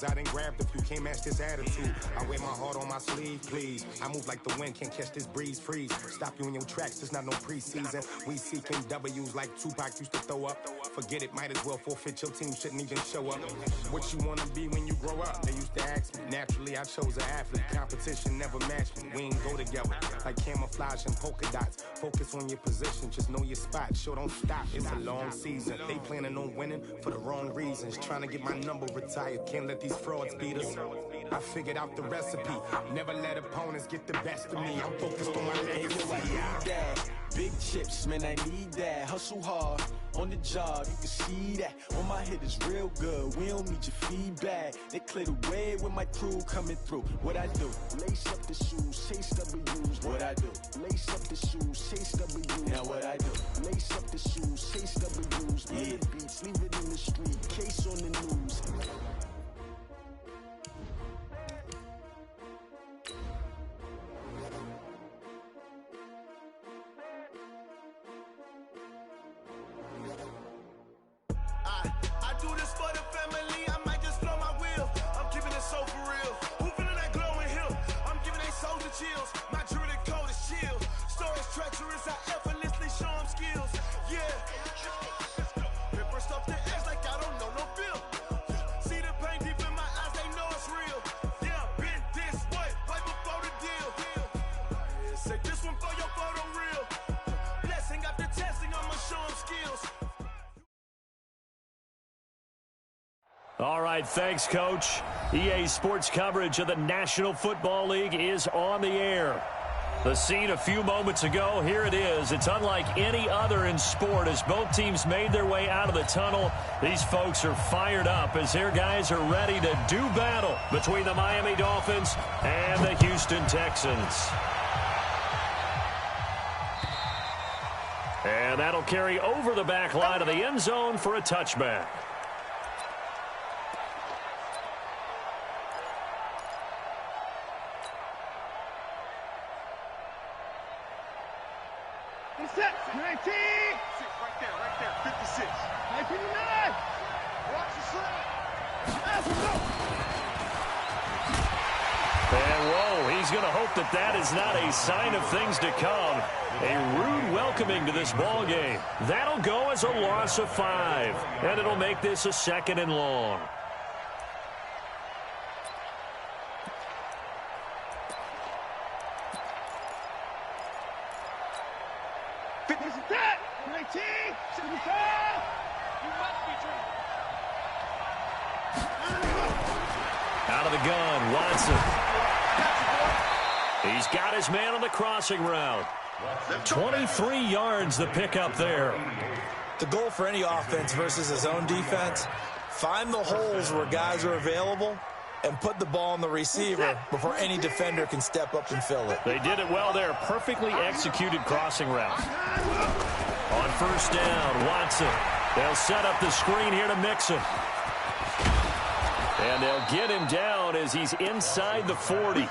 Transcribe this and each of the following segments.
keys. I didn't grab the few, can't match this attitude. I wear my heart on my sleeve, please. I move like the wind, can't catch this breeze, freeze. Stop you in your tracks, it's not no preseason. We seeking W's like Tupac used to throw up. Forget it, might as well forfeit, your team shouldn't even show up. What you wanna be when you grow up? They used to ask me. Naturally, I chose an athlete. Competition never matched me. We ain't go together like camouflage and polka dots. Focus on your position, just know your spot. Sure, don't stop, it's a long season. They planning on winning for the wrong reasons. Trying to get my number retired, can't let these frauds beat us. I figured out the recipe. Never let opponents get the best of me. I'm focused on my legacy. Big chips, man, I need that. Hustle hard on the job, you can see that. On my head is real good, we don't need your feedback. They clear the way with my crew coming through. What I do? Lace up the shoes, chase W's. What I do? Lace up the shoes, chase W's. Now what I do? Lace up the shoes, chase W's. Yeah, beats, leave it in the street, case on the news. I do this for the family, I might just blow my wheel. I'm keeping it so for real. Who feeling that glowing hill? I'm giving they souls the chills. My jewelry code is chill. Stories treacherous, I effortlessly show them skills. Yeah. Ripper stuff the edge like I don't know no feel. See the pain deep in my eyes, they know it's real. Yeah, been this way, right before the deal. Say this one for your photo real. Blessing after testing, I'ma show them skills. All right, thanks, Coach. EA Sports coverage of the National Football League is on the air. The scene a few moments ago, here it is. It's unlike any other in sport as both teams made their way out of the tunnel. These folks are fired up as their guys are ready to do battle between the Miami Dolphins and the Houston Texans. And that'll carry over the back line of the end zone for a touchback. Set, 19. Right there, 56. 19. Watch the slide. And whoa, he's going to hope that that is not a sign of things to come. A rude welcoming to this ball game. That'll go as a loss of 5. And it'll make this a 2nd and long. Out of the gun, Watson. He's got his man on the crossing route. 23 yards the pickup there. The goal for any offense versus his own defense, find the holes where guys are available and put the ball on the receiver before any defender can step up and fill it. They did it well there. Perfectly executed crossing route. On first down, Watson. They'll set up the screen here to Mixon. And they'll get him down as he's inside the 40.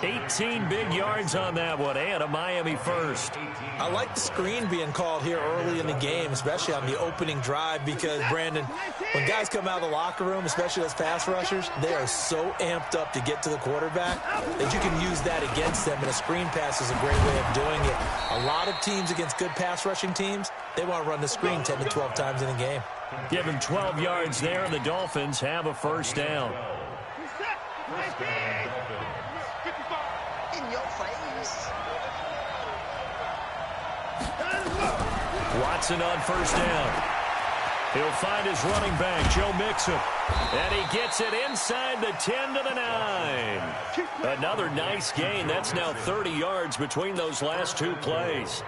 18 big yards on that one, and a Miami first. I like the screen being called here early in the game, especially on the opening drive, because, Brandon, when guys come out of the locker room, especially those pass rushers, they are so amped up to get to the quarterback that you can use that against them, and a screen pass is a great way of doing it. A lot of teams against good pass rushing teams, they want to run the screen 10 to 12 times in a game. Give him 12 yards there, and the Dolphins have a first down. In your face. Watson on first down. He'll find his running back, Joe Mixon. And he gets it inside the 10 to the 9. Another nice gain. That's now 30 yards between those last two plays.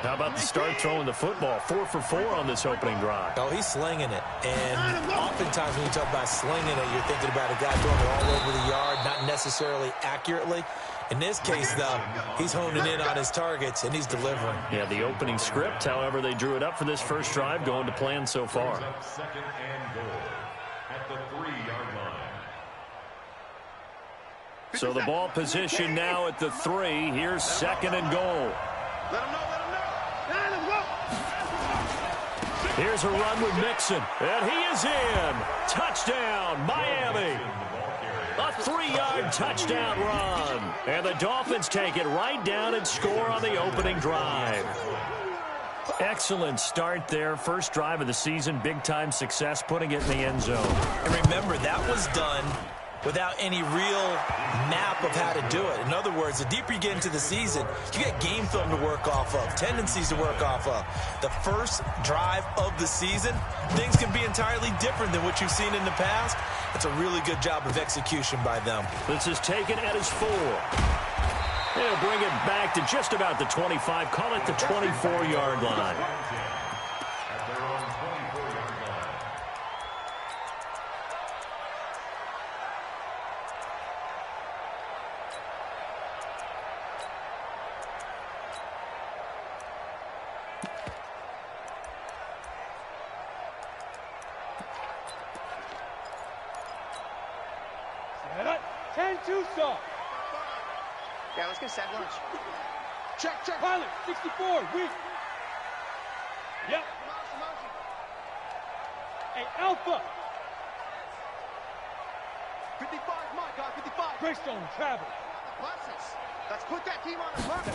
How about the start throwing the football? 4 for 4 on this opening drive. Oh, he's slinging it. And oftentimes when you talk about slinging it, you're thinking about a guy throwing it all over the yard, not necessarily accurately. In this case, though, he's honing in on his targets, and he's delivering. Yeah, the opening script, however, they drew it up for this first drive, going to plan so far. Second and goal at the 3-yard line. So the ball position now at the 3. Here's second and goal. Let him know. Here's a run with Mixon, and he is in. Touchdown, Miami. A 3-yard touchdown run. And the Dolphins take it right down and score on the opening drive. Excellent start there. First drive of the season. Big-time success, putting it in the end zone. And remember, that was done without any real map of how to do it. In other words, the deeper you get into the season, you get game film to work off of, tendencies to work off of. The first drive of the season, things can be entirely different than what you've seen in the past. It's a really good job of execution by them. This is taken at his 4. They'll bring it back to just about the 25. Call it the 24-yard line. Yeah, let's get set lunch. Check. Pilot, 64, weak. Yep. Hey, Alpha. 55, my God, 55. Greystone, travel. Let's put that team on the clock.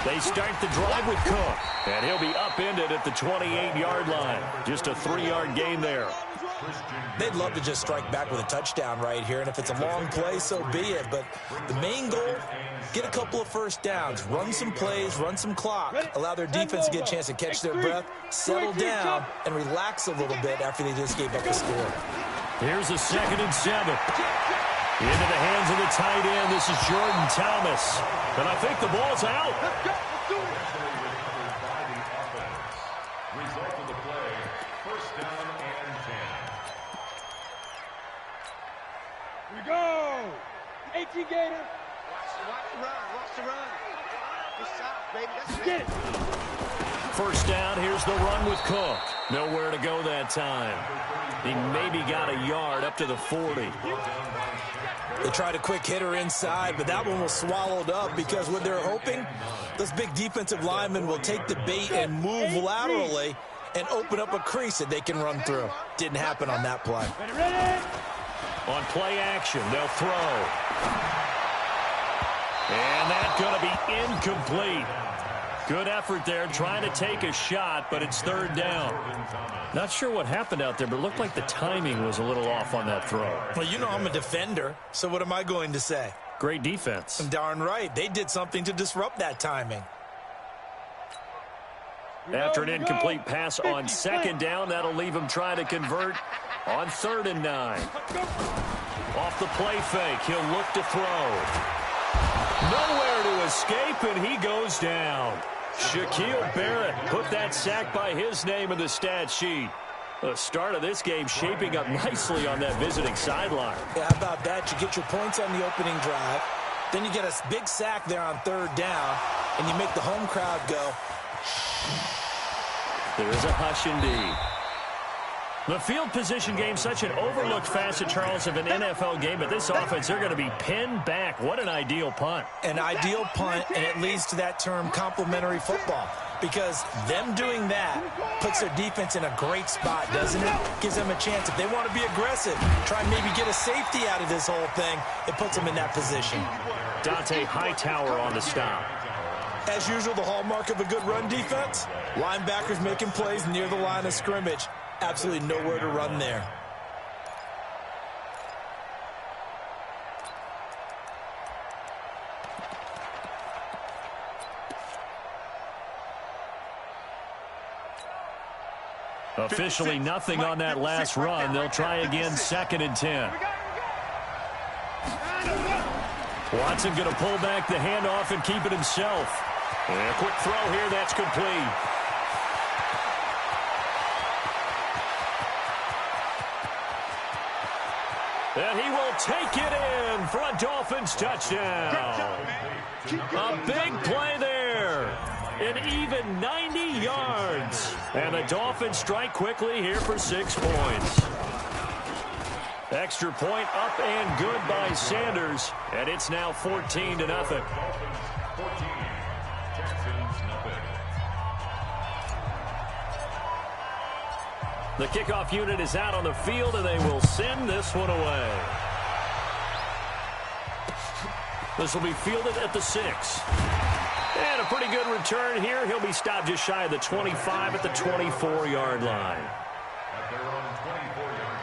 They start the drive with Cook, and he'll be upended at the 28-yard line. Just a 3-yard gain there. They'd love to just strike back with a touchdown right here, and if it's a long play, so be it. But the main goal, get a couple of first downs, run some plays, run some clock, allow their defense to get a chance to catch their breath, settle down, and relax a little bit after they just gave up a score. Here's a 2nd and 7. Into the hands of the tight end. This is Jordan Thomas. And I think the ball's out. Let's go. Let's do it. Result of the play, first down and 10. We go. 18 Gator. Watch the run. Good shot, baby. That's Get it. First down. Here's the run with Cook. Nowhere to go that time. He maybe got a yard up to the 40. They tried a quick hitter inside, but that one was swallowed up because what they're hoping, those big defensive linemen will take the bait and move laterally and open up a crease that they can run through. Didn't happen on that play. Ready. On play action, they'll throw. And that's going to be incomplete. Good effort there, trying to take a shot, but it's 3rd down. Not sure what happened out there, but it looked like the timing was a little off on that throw. Well, you know I'm a defender, so what am I going to say? Great defense. Darn right. They did something to disrupt that timing. After an incomplete pass on 2nd down, that'll leave him trying to convert on 3rd and 9. Off the play fake, he'll look to throw. Nowhere to escape, and he goes down. Shaquille Barrett put that sack by his name in the stat sheet. The start of this game shaping up nicely on that visiting sideline. Yeah, how about that? You get your points on the opening drive, then you get a big sack there on 3rd down, and you make the home crowd go. There is a hush indeed. The field position game, such an overlooked facet, Charles, of an NFL game, but this offense, they're going to be pinned back. What an ideal punt. An ideal punt, and it leads to that term complementary football, because them doing that puts their defense in a great spot, doesn't it? Gives them a chance. If they want to be aggressive, try and maybe get a safety out of this whole thing, it puts them in that position. Dante Hightower on the stop. As usual, the hallmark of a good run defense, linebackers making plays near the line of scrimmage. Absolutely nowhere to run there. Officially nothing on that last run. They'll try again, 2nd and 10. Watson going to pull back the handoff and keep it himself. And a quick throw here, that's complete. And he will take it in for a Dolphins touchdown. A big play there. An even 90 yards. And the Dolphins strike quickly here for 6 points. Extra point up and good by Sanders. And it's now 14-0. 14, Texans, nothing. The kickoff unit is out on the field, and they will send this one away. This will be fielded at the 6. And a pretty good return here. He'll be stopped just shy of the 25 at the 24-yard line. At their own 24-yard line.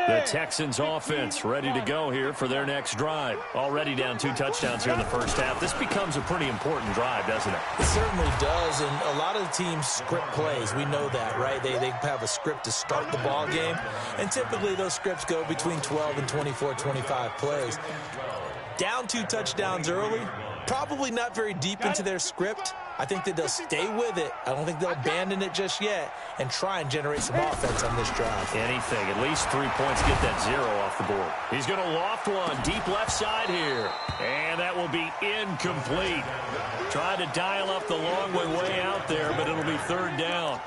The Texans offense ready to go here for their next drive. Already down 2 touchdowns here in the first half. This becomes a pretty important drive, doesn't it? It certainly does, and a lot of the teams script plays. We know that, right? They have a script to start the ball game, and typically those scripts go between 12 and 24, 25 plays. Down 2 touchdowns early, probably not very deep into their script. I think that they'll stay with it. I don't think they'll abandon it just yet and try and generate some offense on this drive. Anything, at least 3 points, get that 0 off the board. He's going to loft one deep left side here. And that will be incomplete. Trying to dial up the long way out there, but it'll be 3rd down.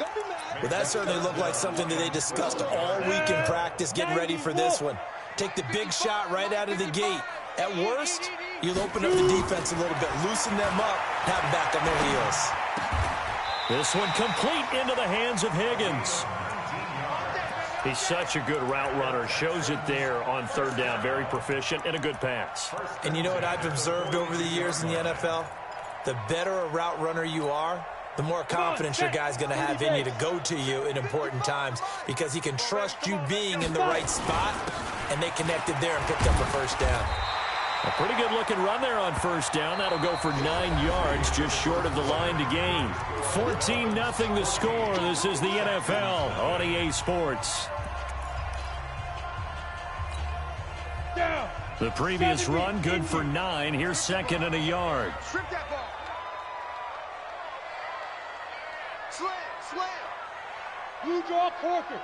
Well, that certainly looked like something that they discussed all week in practice, getting ready for this one. Take the big shot right out of the gate. At worst, you'll open up the defense a little bit, loosen them up, have them back on their heels. This one complete into the hands of Higgins. He's such a good route runner. Shows it there on 3rd down. Very proficient and a good pass. And you know what I've observed over the years in the NFL? The better a route runner you are, the more confidence your guy's going to have in you to go to you in important times because he can trust you being in the right spot, and they connected there and picked up a 1st down. A pretty good-looking run there on 1st down. That'll go for 9 yards, just short of the line to gain. 14-0 the score. This is the NFL on EA Sports. The previous run, good for 9. Here's 2nd and a yard. Strip that ball. Slam. You draw Corkers.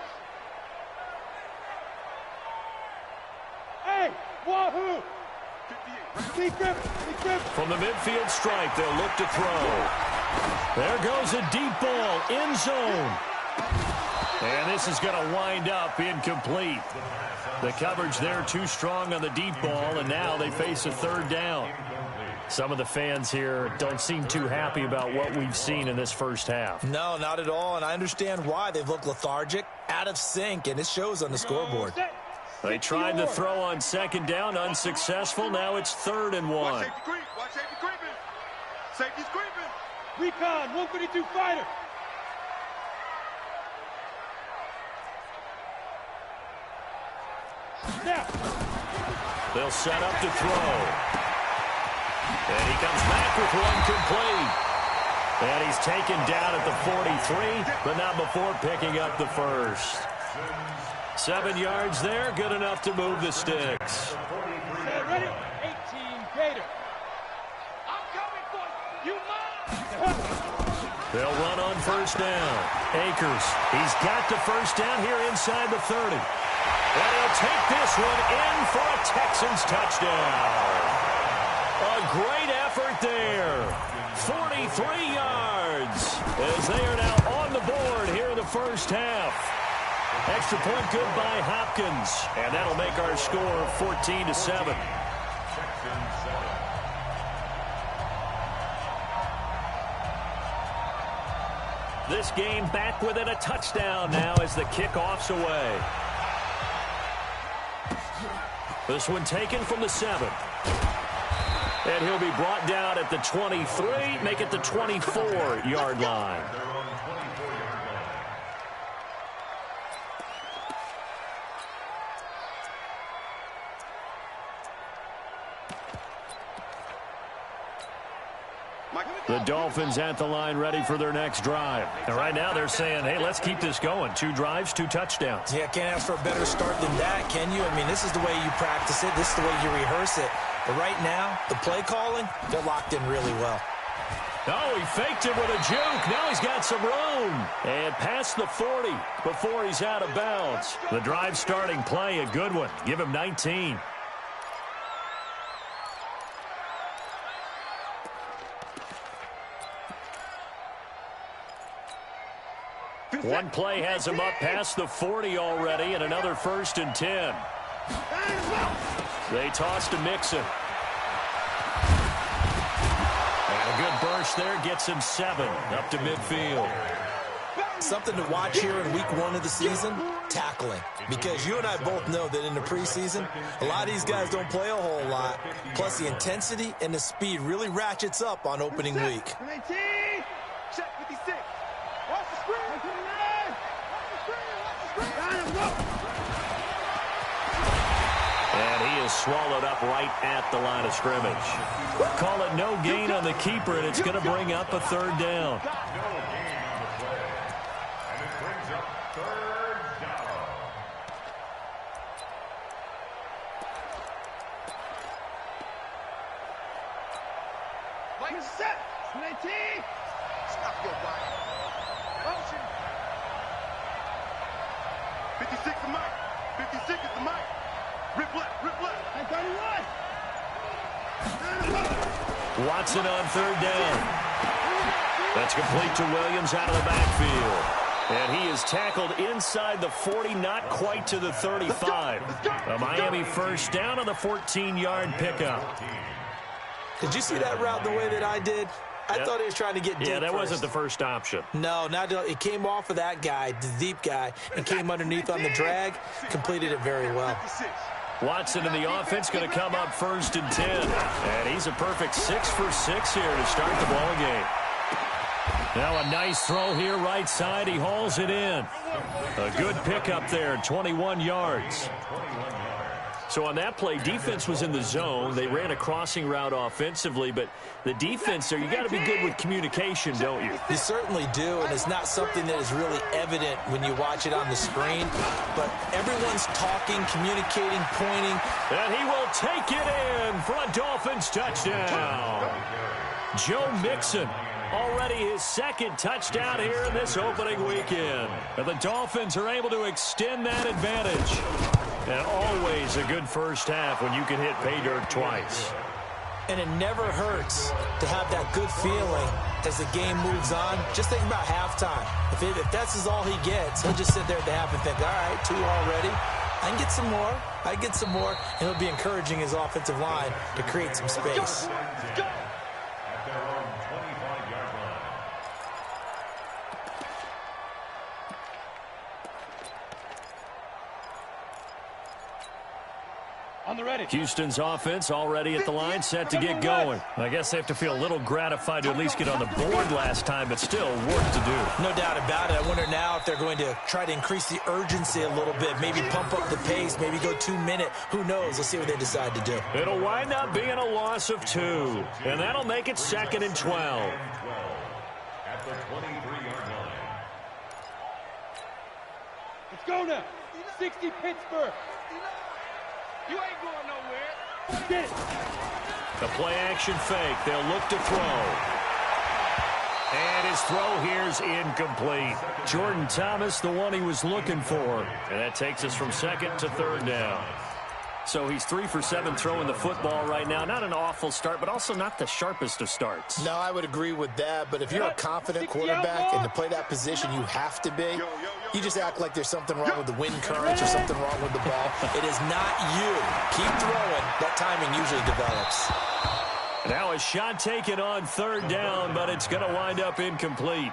Hey, wahoo! From the midfield stripe, they'll look to throw. There goes a deep ball, end zone. And this is going to wind up incomplete. The coverage there too strong on the deep ball, and now they face a 3rd down. Some of the fans here don't seem too happy about what we've seen in this first half. No, not at all, and I understand why. They've looked lethargic, out of sync, and it shows on the scoreboard. They tried to throw on 2nd down, unsuccessful. Now it's 3rd and 1. Watch safety creeping. Safety's creeping. Recon, 152 fighter. Snap. They'll set up to throw. And he comes back with one complete. And he's taken down at the 43, but not before picking up the 1st. 7 yards there, good enough to move the sticks. Ready? 18 Gator. I'm coming for you, They'll run on 1st down. Akers, he's got the 1st down here inside the 30. And he'll take this one in for a Texans touchdown. A great effort there. 43 yards as they are now on the board here in the first half. Extra point good by Hopkins. And that'll make our score 14-7. This game back within a touchdown now as the kickoff's away. This one taken from the 7. And he'll be brought down at the 23, make it the 24-yard line. The Dolphins at the line ready for their next drive. And right now they're saying, hey, let's keep this going. 2 drives, 2 touchdowns. Yeah, can't ask for a better start than that, can you? I mean, this is the way you practice it. This is the way you rehearse it. But right now, the play calling, they're locked in really well. Oh, he faked it with a juke. Now he's got some room. And past the 40 before he's out of bounds. The drive starting play, a good one. Give him 19. One play has him up past the 40 already, and another 1st and 10. They toss to Mixon. push there gets him 7 up to midfield. Something to watch here in week 1 of the season, tackling. Because you and I both know that in the preseason, a lot of these guys don't play a whole lot. Plus, the intensity and the speed really ratchets up on opening week. Check 56. Watch the screen. Watch the screen. And he is swallowed up right at the line of scrimmage. Call it no gain on the keeper, and it's going to bring up a 3rd down. Set. 19. Stop your body. Motion. 56 is Mike. 56 is the Mike. Rip left. Rip left. 31. Watson on 3rd down. That's complete to Williams out of the backfield. And he is tackled inside the 40, not quite to the 35. A Miami 1st down on the 14-yard pickup. Did you see that route the way that I did? I thought he was trying to get deep. Yeah, that first. wasn't the first option. No, it came off of that guy, the deep guy, and came underneath on the drag. Completed it very well. Watson in the offense going to come up 1st and 10. And he's a perfect 6 for 6 here to start the ball game. Now a nice throw here right side. He hauls it in. A good pickup there, 21 yards. So on that play, defense was in the zone. They ran a crossing route offensively, but the defense there, you got to be good with communication, don't you? You certainly do, and it's not something that is really evident when you watch it on the screen. But everyone's talking, communicating, pointing. And he will take it in for a Dolphins touchdown. Joe Mixon. Already his 2nd touchdown here in this opening weekend. And the Dolphins are able to extend that advantage. And always a good first half when you can hit pay dirt twice. And it never hurts to have that good feeling as the game moves on. Just think about halftime. If that's all he gets, he'll just sit there at the half and think, all right, 2 already. I can get some more. I can get some more. And he'll be encouraging his offensive line to create some space. At their own 25-yard line. On the ready. Houston's offense already at the line, set to get going. I guess they have to feel a little gratified to at least get on the board last time, but still work to do. No doubt about it. I wonder now if they're going to try to increase the urgency a little bit, maybe pump up the pace, maybe go 2-minute. Who knows? Let's see what they decide to do. It'll wind up being a loss of 2, and that'll make it 2nd and 12. At the 23-yard line. Let's go now. 60 Pittsburgh. You ain't going nowhere. Get it. The play-action fake. They'll look to throw. And his throw here's incomplete. Jordan Thomas, the one he was looking for. And that takes us from 2nd to 3rd down. So he's 3 for 7 throwing the football right now. Not an awful start, but also not the sharpest of starts. No, I would agree with that. But if you're a confident quarterback and to play that position you have to be, you just act like there's something wrong with the wind currents or something wrong with the ball. It is not you. Keep throwing. That timing usually develops. Now a shot taken on 3rd down, but it's going to wind up incomplete.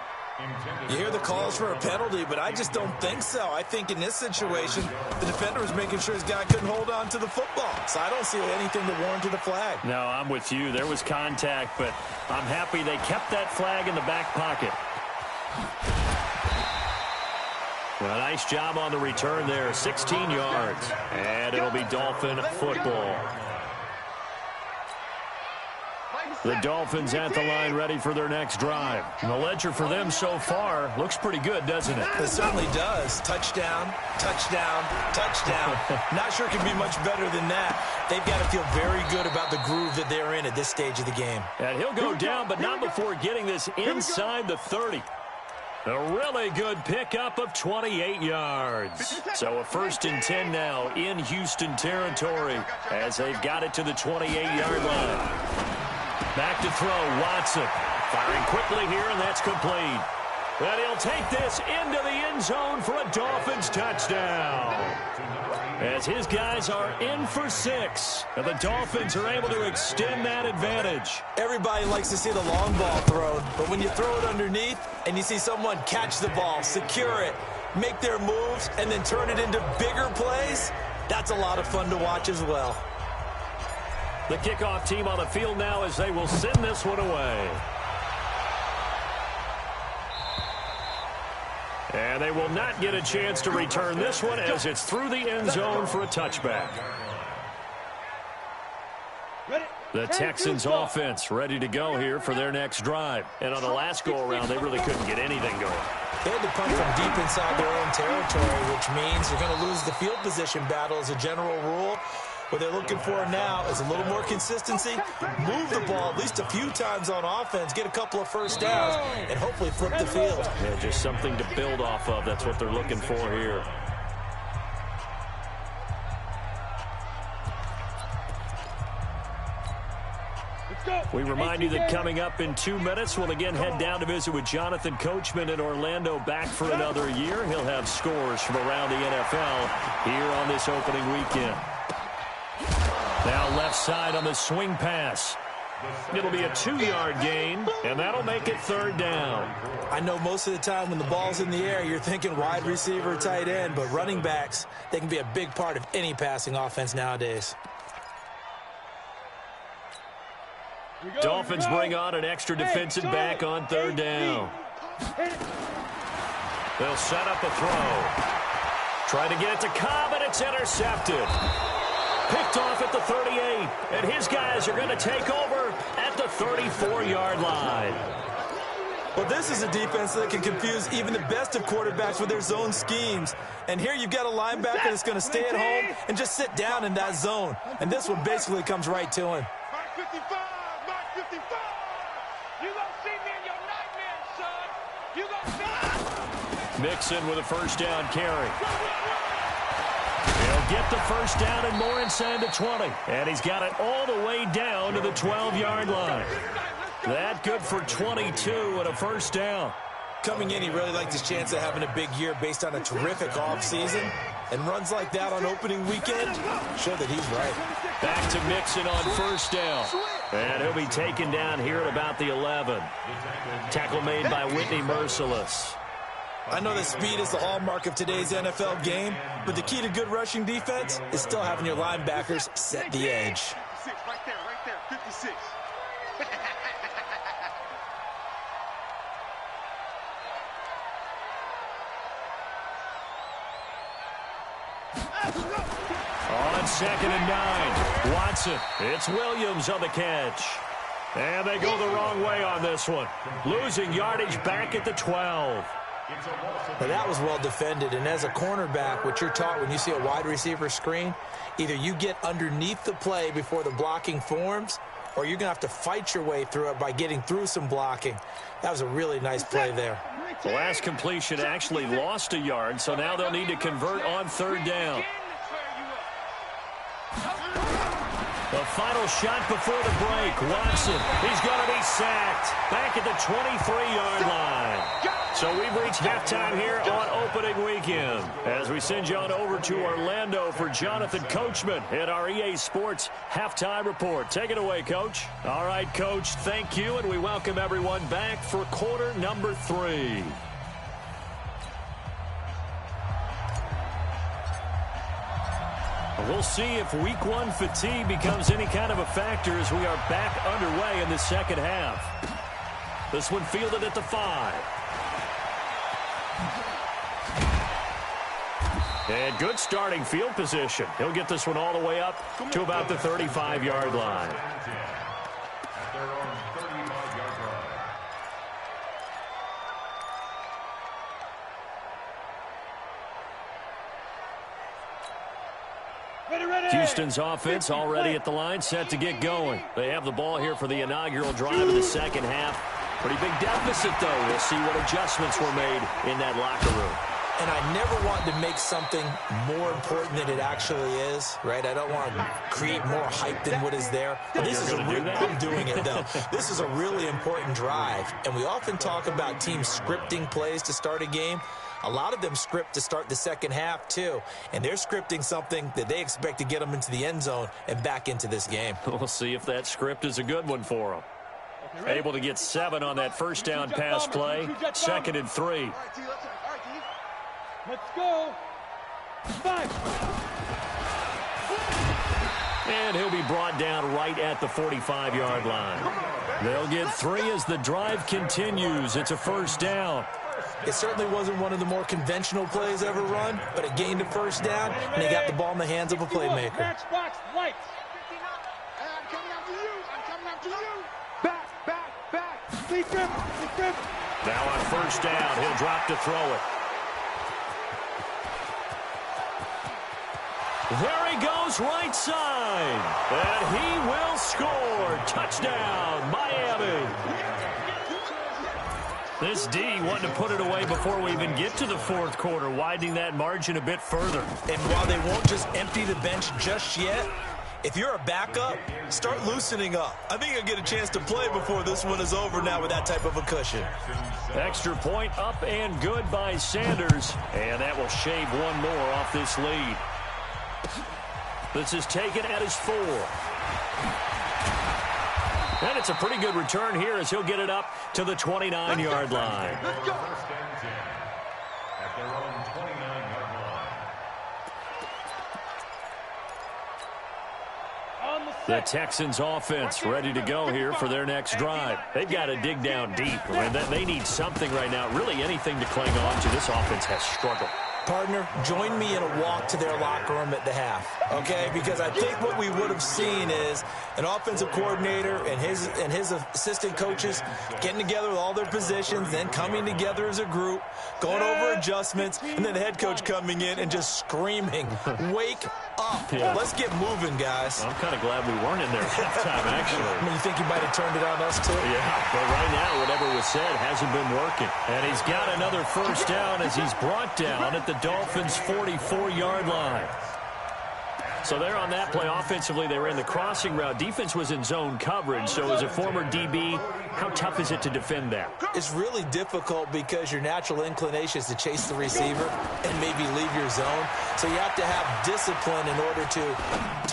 You hear the calls for a penalty, but I just don't think so. I think in this situation, the defender was making sure his guy couldn't hold on to the football. So I don't see anything to warrant a flag. No, I'm with you. There was contact, but I'm happy they kept that flag in the back pocket. Well, nice job on the return there. 16 yards. And it'll be Dolphin football. The Dolphins at the line ready for their next drive. And the ledger for them so far looks pretty good, doesn't it? It certainly does. Touchdown, touchdown, touchdown. Not sure it can be much better than that. They've got to feel very good about the groove that they're in at this stage of the game. And he'll go down, but not before getting this inside the 30. A really good pickup of 28 yards. So a 1st and 10 now in Houston territory as they've got it to the 28-yard line. Back to throw, Watson. Firing quickly here, and that's complete. And he'll take this into the end zone for a Dolphins touchdown. as his guys are in for 6. And the Dolphins are able to extend that advantage. Everybody likes to see the long ball thrown, but when you throw it underneath and you see someone catch the ball, secure it, make their moves, and then turn it into bigger plays, that's a lot of fun to watch as well. The kickoff team on the field now as they will send this one away. And they will not get a chance to return this one as it's through the end zone for a touchback. The Texans offense ready to go here for their next drive. And on the last go-around, they really couldn't get anything going. They had to punt from deep inside their own territory, which means you're going to lose the field position battle as a general rule. What they're looking for now is a little more consistency, move the ball at least a few times on offense, get a couple of first downs, and hopefully flip the field. Yeah, just something to build off of. That's what they're looking for here. We remind you that coming up in 2 minutes, we'll again head down to visit with Jonathan Coachman in Orlando, back for another year. He'll have scores from around the NFL here on this opening weekend. Now left side on the swing pass. It'll be a 2-yard gain, and that'll make it 3rd down. I know most of the time when the ball's in the air, you're thinking wide receiver, tight end, but running backs, they can be a big part of any passing offense nowadays. Dolphins bring on an extra defensive back on 3rd down. They'll set up a throw. Try to get it to Cobb, and it's intercepted. Picked off at the 38, and his guys are going to take over at the 34-yard line. Well, this is a defense that can confuse even the best of quarterbacks with their zone schemes. And here you've got a linebacker that's going to stay at home and just sit down in that zone. And this one basically comes right to him. Mark 55, Mark 55. You gonna see me in your nightmares, son. You gonna see me. Mixon with a first down carry. He'll get the first down and more inside the 20. And he's got it all the way down to the 12-yard line. That good for 22 and a first down. Coming in, he really liked his chance of having a big year based on a terrific offseason. And runs like that on opening weekend show that he's right. Back to Mixon on first down. And he'll be taken down here at about the 11. Tackle made by Whitney Merciless. I know that speed is the hallmark of today's NFL game, but the key to good rushing defense is still having your linebackers set the edge. 56, right there, 56. On 2nd and 9, Watson. It's Williams on the catch. And they go the wrong way on this one. Losing yardage back at the 12. Now that was well defended, and as a cornerback, what you're taught when you see a wide receiver screen, either you get underneath the play before the blocking forms, or you're going to have to fight your way through it by getting through some blocking. That was a really nice play there. The last completion actually lost a yard, so now they'll need to convert on 3rd down. The final shot before the break. Watson, he's going to be sacked back at the 23-yard line. So we've reached halftime here on opening weekend as we send you on over to Orlando for Jonathan Coachman at our EA Sports Halftime Report. Take it away, Coach. All right, Coach, thank you, and we welcome everyone back for quarter number 3. We'll see if week 1 fatigue becomes any kind of a factor as we are back underway in the second half. This one fielded at the 5. And good starting field position. He'll get this one all the way up to about the 35-yard line. Houston's offense already at the line, set to get going. They have the ball here for the inaugural drive of the second half. Pretty big deficit, though. We'll see what adjustments were made in that locker room. And I never want to make something more important than it actually is, right? I don't want to create more hype than what is there. But this is I'm doing it, though. This is a really important drive. And we often talk about teams scripting plays to start a game. A lot of them script to start the second half, too. And they're scripting something that they expect to get them into the end zone and back into this game. We'll see if that script is a good one for them. Able to get 7 on that first down pass play. 2nd and 3. Let's go. 5. And he'll be brought down right at the 45-yard line. They'll get 3 as the drive continues. It's a first down. It certainly wasn't one of the more conventional plays ever run, but it gained a first down, and they got the ball in the hands of a playmaker. Matchbox lights. I'm coming after you. I'm coming after you. Back. Lead grip. Now on first down, he'll drop to throw it. There he goes, right side. And he will score. Touchdown, Miami. This D wanting to put it away before we even get to the fourth quarter, widening that margin a bit further. And while they won't just empty the bench just yet, if you're a backup, start loosening up. I think you'll get a chance to play before this one is over now with that type of a cushion. Extra point up and good by Sanders. And that will shave one more off this lead. This is taken at his 4. And it's a pretty good return here as he'll get it up to the 29-yard line. First and 10 at their own 29-yard line. The Texans offense ready to go here for their next drive. They've got to dig down deep. I mean, they need something right now, really anything to cling on to. This offense has struggled. Partner, join me in a walk to their locker room at the half, okay? Because I think what we would have seen is an offensive coordinator and his assistant coaches getting together with all their positions, then coming together as a group, going over adjustments, and then the head coach coming in and just screaming, wake up. Yeah. Let's get moving, guys. I'm kind of glad we weren't in there at halftime, actually. I mean, you think he might have turned it on us, too? Yeah, but right now, whatever was said hasn't been working. And he's got another first down as he's brought down at the Dolphins' 44-yard line. So there on that play, offensively, they ran the crossing route. Defense was in zone coverage. So as a former DB, how tough is it to defend that? It's really difficult because your natural inclination is to chase the receiver and maybe leave your zone. So you have to have discipline in order to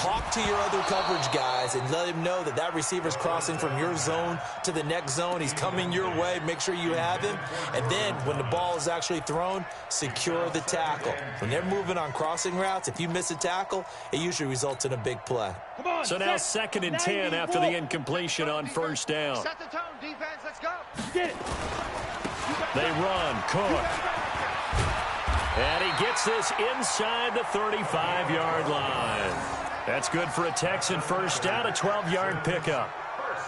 talk to your other coverage guys and let him know that that receiver's crossing from your zone to the next zone. He's coming your way. Make sure you have him. And then when the ball is actually thrown, secure the tackle. When they're moving on crossing routes, if you miss a tackle, it usually results in a big play. So now 2nd and 10 after the incompletion on first down. Set the tone, defense. Let's go. Get it. They run. Cook. And he gets this inside the 35-yard line. That's good for a Texan first down, a 12-yard pickup.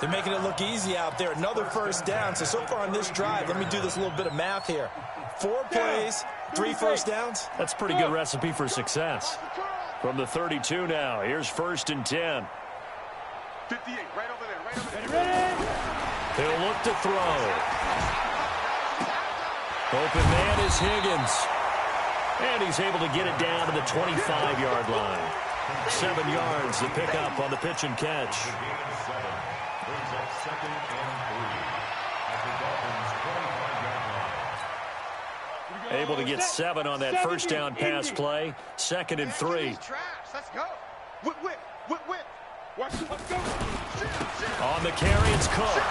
They're making it look easy out there. Another first down. So far on this drive, let me do this little bit of math here. 4 plays, 3 first downs. That's a pretty good recipe for success. From the 32 now, here's 1st and 10. 58, right over there, Ready? He'll look to throw. Open man is Higgins. And he's able to get it down to the 25-yard line. 7 yards to pick up on the pitch and catch. Able to get 7 on that first down pass play. 2nd and 3. Let's go. Whip. Watch it. Let's go. On the carry, it's Cook.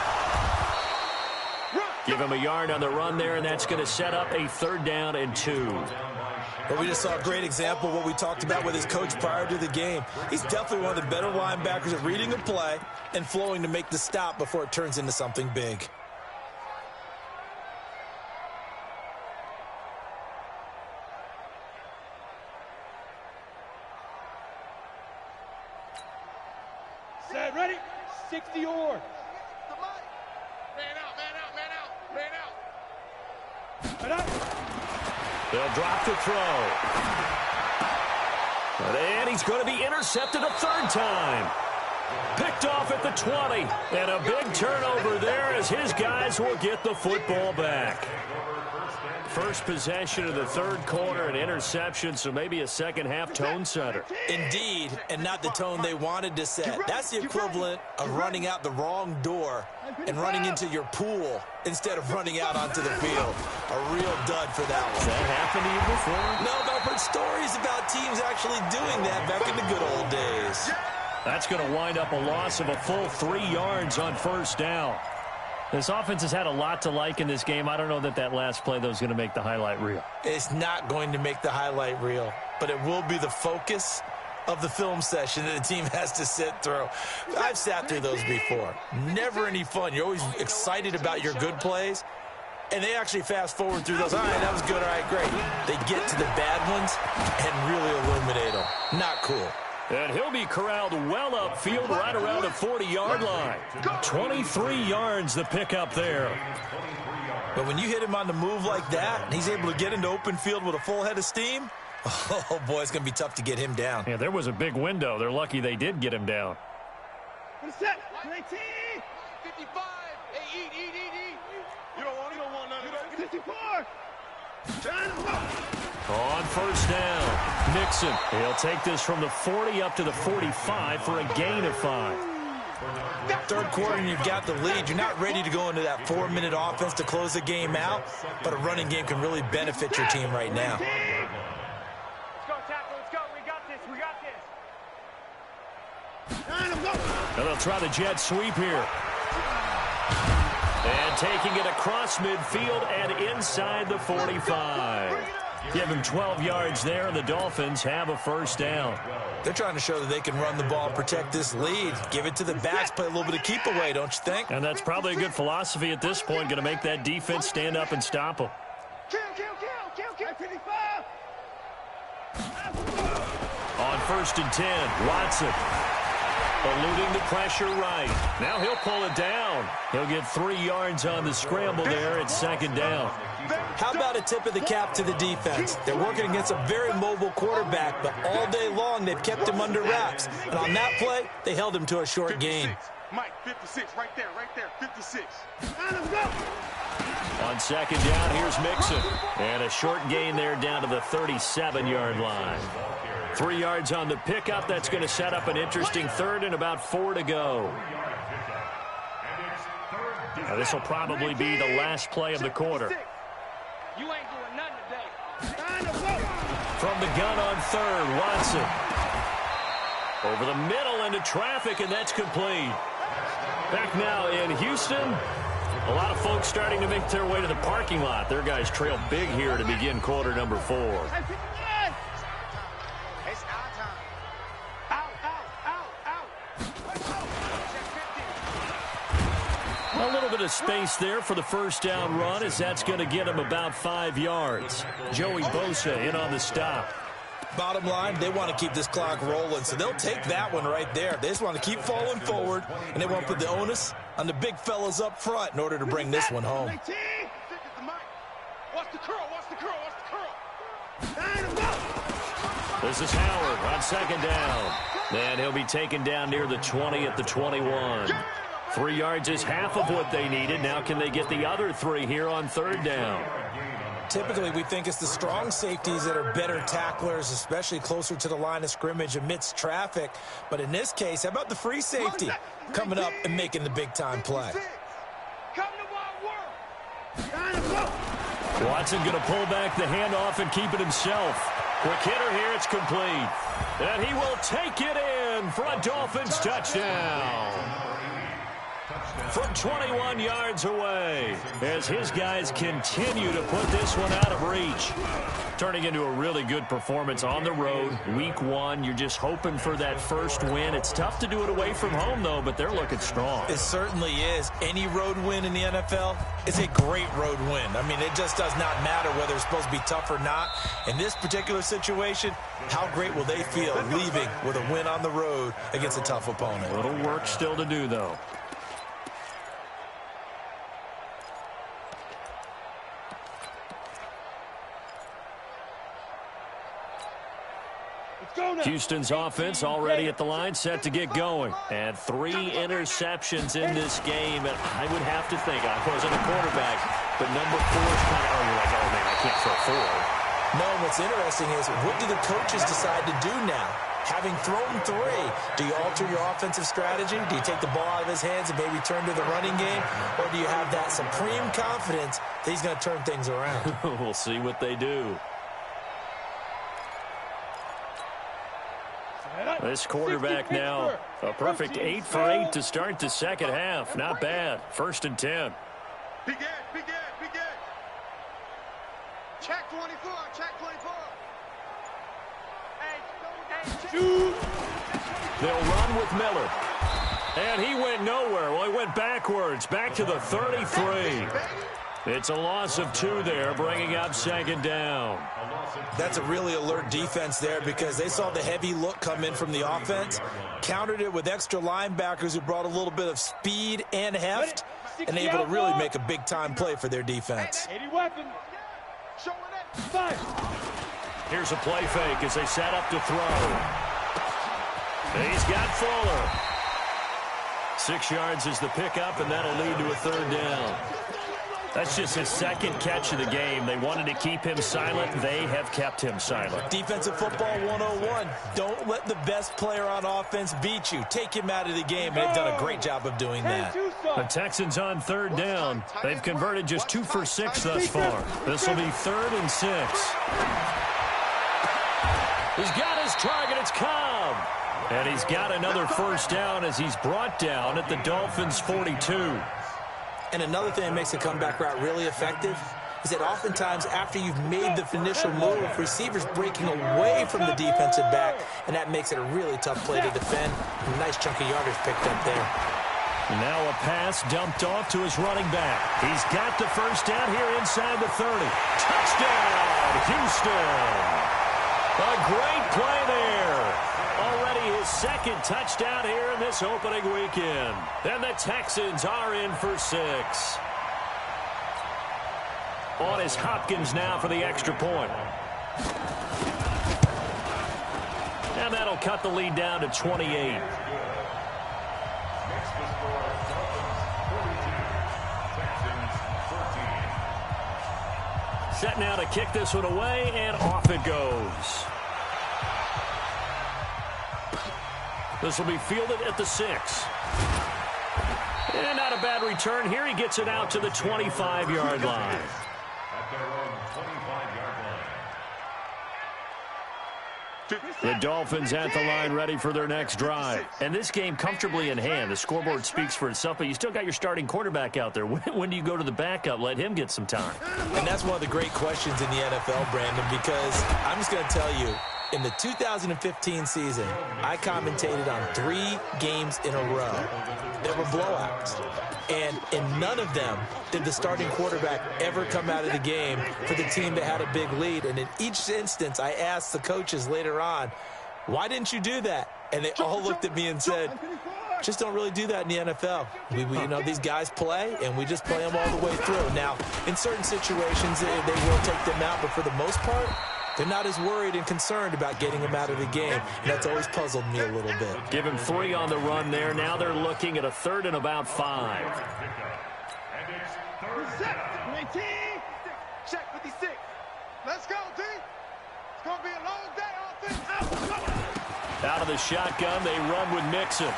Give him a yard on the run there, and that's going to set up a 3rd down and 2. Well, we just saw a great example of what we talked about with his coach prior to the game. He's definitely one of the better linebackers at reading a play and flowing to make the stop before it turns into something big. Set, ready? 60 yards. Man out. They'll drop the throw. And he's going to be intercepted a 3rd time. Picked off at the 20. And a big turnover there as his guys will get the football back. First possession of the third quarter, an interception, so maybe a second-half tone setter. Indeed, and not the tone they wanted to set. That's the equivalent of running out the wrong door and running into your pool instead of running out onto the field. A real dud for that one. Has that happened to you before? No, but I've heard stories about teams actually doing that back in the good old days. That's going to wind up a loss of a full 3 yards on first down. This offense has had a lot to like in this game. I don't know that that last play, though, is going to make the highlight reel. It's not going to make the highlight reel, but it will be the focus of the film session that the team has to sit through. I've sat through those before. Never any fun. You're always excited about your good plays, and they actually fast forward through those. All right, that was good. All right, great. They get to the bad ones and really illuminate them. Not cool. And he'll be corralled well upfield right around the 40-yard line. 23 yards the pickup there. But when you hit him on the move like that, and he's able to get into open field with a full head of steam, oh, boy, it's going to be tough to get him down. Yeah, there was a big window. They're lucky they did get him down. Set. 19. 55. Hey, eat. You don't want none. 54. On first down, Mixon. He'll take this from the 40 up to the 45 for a gain of 5. Third quarter and you've got the lead. You're not ready to go into that 4-minute offense to close the game out, but a running game can really benefit your team right now. Let's go, tackle. Let's go. We got this. And they'll try the jet sweep here. And taking it across midfield and inside the 45. Give him 12 yards there, and the Dolphins have a first down. They're trying to show that they can run the ball and protect this lead. Give it to the backs, play a little bit of keep away, don't you think? And that's probably a good philosophy at this point, going to make that defense stand up and stop them. Kill. 55. On first and 10, Watson. Eluding the pressure right. Now he'll pull it down. He'll get 3 yards on the scramble there at second down. How about a tip of the cap to the defense? They're working against a very mobile quarterback, but all day long they've kept him under wraps. And on that play, they held him to a short gain. Mike, 56, right there, 56. On second down, here's Mixon. And a short gain there down to the 37-yard line. 3 yards on the pickup. That's going to set up an interesting third and about 4 to go. Now, this will probably be the last play of the quarter. You ain't doing nothing today. From the gun on third, Watson. Over the middle into traffic, and that's complete. Back now in Houston. A lot of folks starting to make their way to the parking lot. Their guys trail big here to begin quarter number 4. A little bit of space there for the first down run, as that's going to get him about 5 yards. Joey Bosa in on the stop. Bottom line, they want to keep this clock rolling, so they'll take that one right there. They just want to keep falling forward, and they want to put the onus on the big fellas up front in order to bring this one home. Watch the curl. This is Howard on second down. And he'll be taken down near the 20 at the 21. 3 yards is half of what they needed. Now can they get the other 3 here on third down? Typically, we think it's the strong safeties that are better tacklers, especially closer to the line of scrimmage amidst traffic. But in this case, how about the free safety coming up and making the big-time play? Watson going to pull back the handoff and keep it himself. Quick hitter here, it's complete. And he will take it in for a Dolphins touchdown. From 21 yards away, as his guys continue to put this one out of reach. Turning into a really good performance on the road. Week 1, you're just hoping for that first win. It's tough to do it away from home, though, but they're looking strong. It certainly is. Any road win in the NFL is a great road win. I mean, it just does not matter whether it's supposed to be tough or not. In this particular situation, how great will they feel leaving with a win on the road against a tough opponent? A little work still to do, though. Houston's offense already at the line, set to get going. And 3 interceptions in this game. And I would have to think, I wasn't a quarterback, but number 4 is kind of, you're like, oh, man, I can't throw 4. No, what's interesting is, what do the coaches decide to do now? Having thrown 3, do you alter your offensive strategy? Do you take the ball out of his hands and maybe turn to the running game? Or do you have that supreme confidence that he's going to turn things around? We'll see what they do. This quarterback now, a perfect 8 for 8 to start the second half. Not bad. 1st and 10. Begin. Check 24, check 24. They'll run with Miller. And he went nowhere. Well, he went backwards, back to the 33. It's a loss of 2 there, bringing up 2nd down. That's a really alert defense there because they saw the heavy look come in from the offense, countered it with extra linebackers who brought a little bit of speed and heft, and able to really make a big-time play for their defense. 80 weapons. Showing it. 5. Here's a play fake as they set up to throw. He's got Fuller. 6 yards is the pickup, and that'll lead to a 3rd down. That's just his 2nd catch of the game. They wanted to keep him silent. They have kept him silent. Defensive football 101. Don't let the best player on offense beat you. Take him out of the game, and they've done a great job of doing that. The Texans on 3rd down. They've converted just 2 for 6 thus far. This will be 3rd and 6. He's got his target. It's Cobb. And he's got another 1st down as he's brought down at the Dolphins' 42. And another thing that makes a comeback route really effective is that oftentimes after you've made the initial move, receivers breaking away from the defensive back, and that makes it a really tough play to defend. A nice chunk of yardage picked up there. Now a pass dumped off to his running back. He's got the 1st down here inside the 30. Touchdown, Houston! A great play there. Already his 2nd touchdown here in this opening weekend. And the Texans are in for 6. On is Hopkins now for the extra point. And that'll cut the lead down to 28. Set now to kick this one away, and off it goes. This will be fielded at the 6. And not a bad return here. He gets it out to the 25-yard line. At their own 25-yard line. The Dolphins at the line ready for their next drive. And this game comfortably in hand. The scoreboard speaks for itself, but you still got your starting quarterback out there. When do you go to the backup? Let him get some time. And that's one of the great questions in the NFL, Brandon, because I'm just going to tell you, in the 2015 season, I commentated on 3 games in a row. There were blowouts. And in none of them did the starting quarterback ever come out of the game for the team that had a big lead. And in each instance, I asked the coaches later on, why didn't you do that? And they all looked at me and said, just don't really do that in the NFL. You know, these guys play, and we just play them all the way through. Now, in certain situations, they will take them out, but for the most part, they're not as worried and concerned about getting him out of the game. And that's always puzzled me a little bit. Give him 3 on the run there. Now they're looking at a 3rd and about 5. And it's 3rd down. 19. Check 56. Let's go, D. It's going to be a long day offense. Out of the shotgun, they run with Mixon.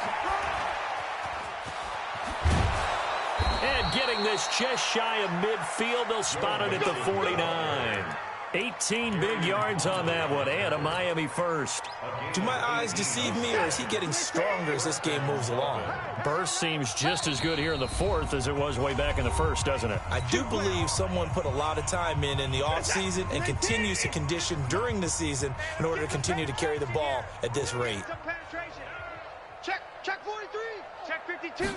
And getting this just shy of midfield, they'll spot it at the 49. 18 big yards on that one, and a Miami 1st. Do my eyes deceive me, or is he getting stronger as this game moves along? Burst seems just as good here in the 4th as it was way back in the 1st, doesn't it? I do believe someone put a lot of time in the offseason and continues to condition during the season in order to continue to carry the ball at this rate. Check 43. Check 52.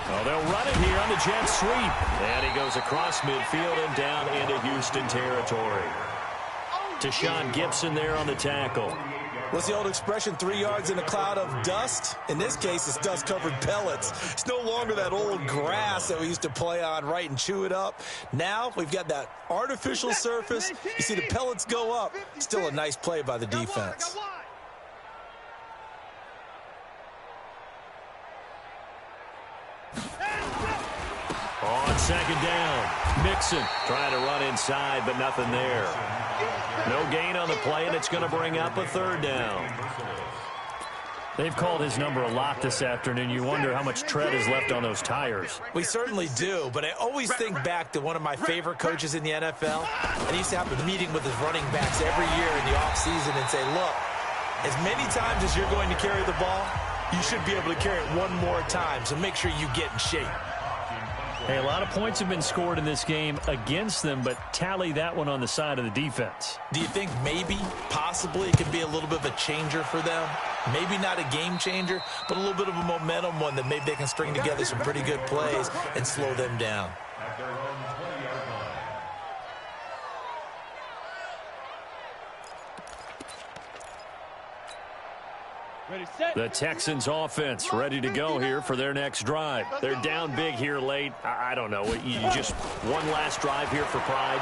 Well, they'll run it here on the jet sweep. And he goes across midfield and down into Houston territory. Tashawn Gibson there on the tackle. What's the old expression, 3 yards in a cloud of dust? In this case, it's dust-covered pellets. It's no longer that old grass that we used to play on, right, and chew it up. Now we've got that artificial surface. You see the pellets go up. Still a nice play by the defense. On second down. Mixon trying to run inside, but nothing there. No gain on the play, and it's going to bring up a third down. They've called his number a lot this afternoon. You wonder how much tread is left on those tires. We certainly do, but I always think back to one of my favorite coaches in the NFL, and he used to have a meeting with his running backs every year in the offseason and say, look, as many times as you're going to carry the ball, you should be able to carry it one more time, so make sure you get in shape. Hey, a lot of points have been scored in this game against them, but tally that one on the side of the defense. Do you think maybe, possibly, it could be a little bit of a changer for them? Maybe not a game changer, but a little bit of a momentum one that maybe they can string together some pretty good plays and slow them down. At their own 20-yard line. The Texans offense ready to go here for their next drive. They're down big here late. I don't know. You just one last drive here for pride?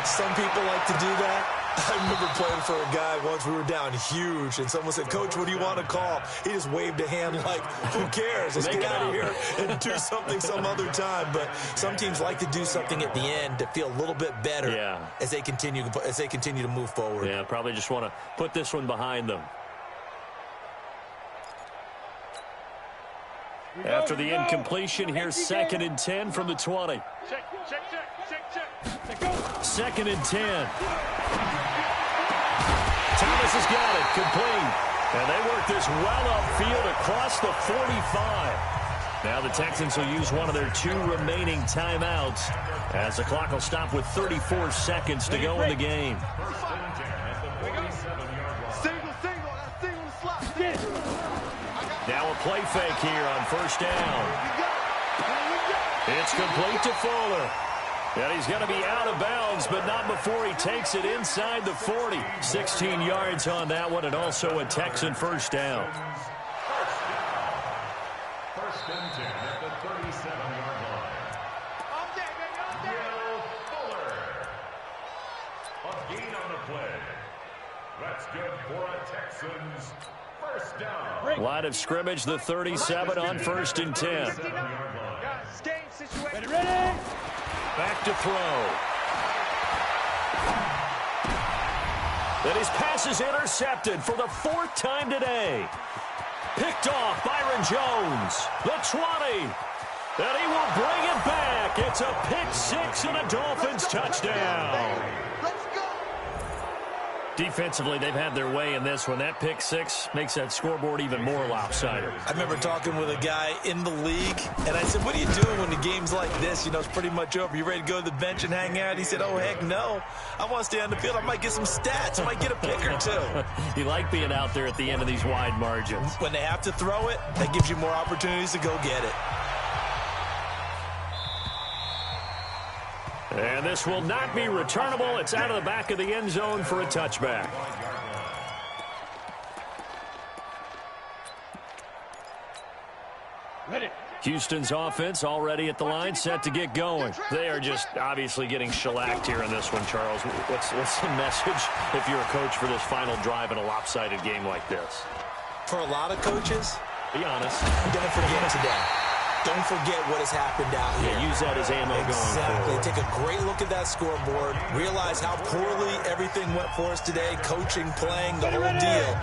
Some people like to do that. I remember playing for a guy once. We were down huge, and someone said, Coach, what do you want to call? He just waved a hand like, who cares? Let's get out of here and do something some other time. But some teams like to do something at the end to feel a little bit better as they continue to move forward. Yeah, probably just want to put this one behind them. After the incompletion, here's 2nd and 10 from the 20. Second and 10. Thomas has got it, complete. And they work this well upfield across the 45. Now the Texans will use one of their 2 remaining timeouts as the clock will stop with 34 seconds to go in the game. Now a play fake here on first down. It's complete to Fuller. And he's going to be out of bounds, but not before he takes it inside the 40. 16 yards on that one, and also a Texan first down. First and 10 at the 37-yard line. Will Fuller. A gain on the play. That's good for a Texans first down. Line of scrimmage, the 37 on first and 10. Ready? Back to throw. Then his pass is intercepted for the 4th time today. Picked off Byron Jones. The 20. And he will bring it back. It's a pick 6 and a Dolphins touchdown. Defensively, they've had their way in this one. That pick 6 makes that scoreboard even more lopsided. I remember talking with a guy in the league, and I said, what are you doing when the game's like this? You know, it's pretty much over. You ready to go to the bench and hang out? He said, oh, heck no. I want to stay on the field. I might get some stats. I might get a pick or 2. You like being out there at the end of these wide margins. When they have to throw it, that gives you more opportunities to go get it. And this will not be returnable. It's out of the back of the end zone for a touchback. Houston's offense already at the line, set to get going. They are just obviously getting shellacked here in this one, Charles. What's the message if you're a coach for this final drive in a lopsided game like this? For a lot of coaches, be honest, don't forget today. Don't forget what has happened out here. Yeah, use that as ammo going forward. Take a great look at that scoreboard. Realize how poorly everything went for us today. Coaching, playing, the whole deal.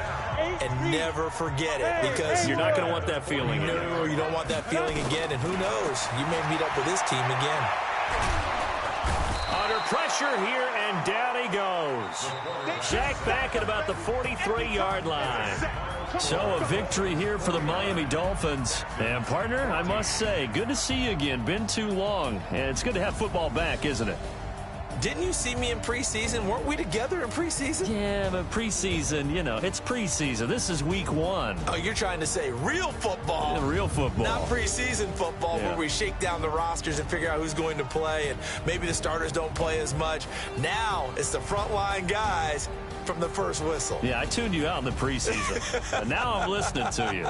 And never forget it, because you're not going to want that feeling again. No, you don't want that feeling again. And who knows? You may meet up with this team again. Under pressure here, and down he goes. Sacked back at about the 43-yard line. So a victory here for the Miami Dolphins. And, partner, I must say, good to see you again. Been too long. And it's good to have football back, isn't it? Didn't you see me in preseason? Weren't we together in preseason? Yeah, but preseason, you know, it's preseason. This is week 1. Oh, you're trying to say real football. Yeah, real football. Not preseason football, where we shake down the rosters and figure out who's going to play, and maybe the starters don't play as much. Now it's the frontline guys from the first whistle. Yeah, I tuned you out in the preseason. And now I'm listening to you.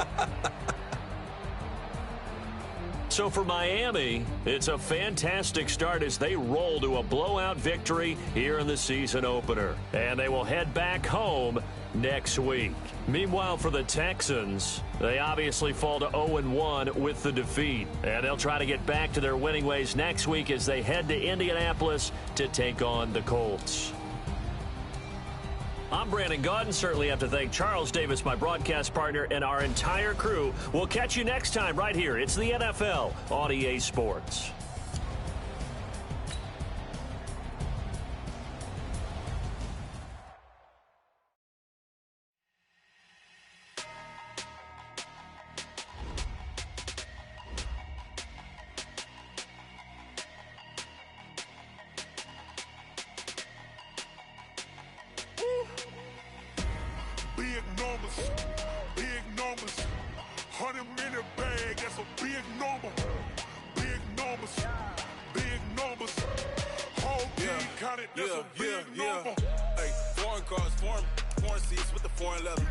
So for Miami, it's a fantastic start as they roll to a blowout victory here in the season opener. And they will head back home next week. Meanwhile, for the Texans, they obviously fall to 0-1 with the defeat. And they'll try to get back to their winning ways next week as they head to Indianapolis to take on the Colts. I'm Brandon Gaudin. Certainly have to thank Charles Davis, my broadcast partner, and our entire crew. We'll catch you next time right here. It's the NFL on EA Sports. Big numbers, 100-minute bag, that's a big number. Big numbers, whole team counted, that's a big number. Hey, foreign cars, foreign seats with the foreign leather.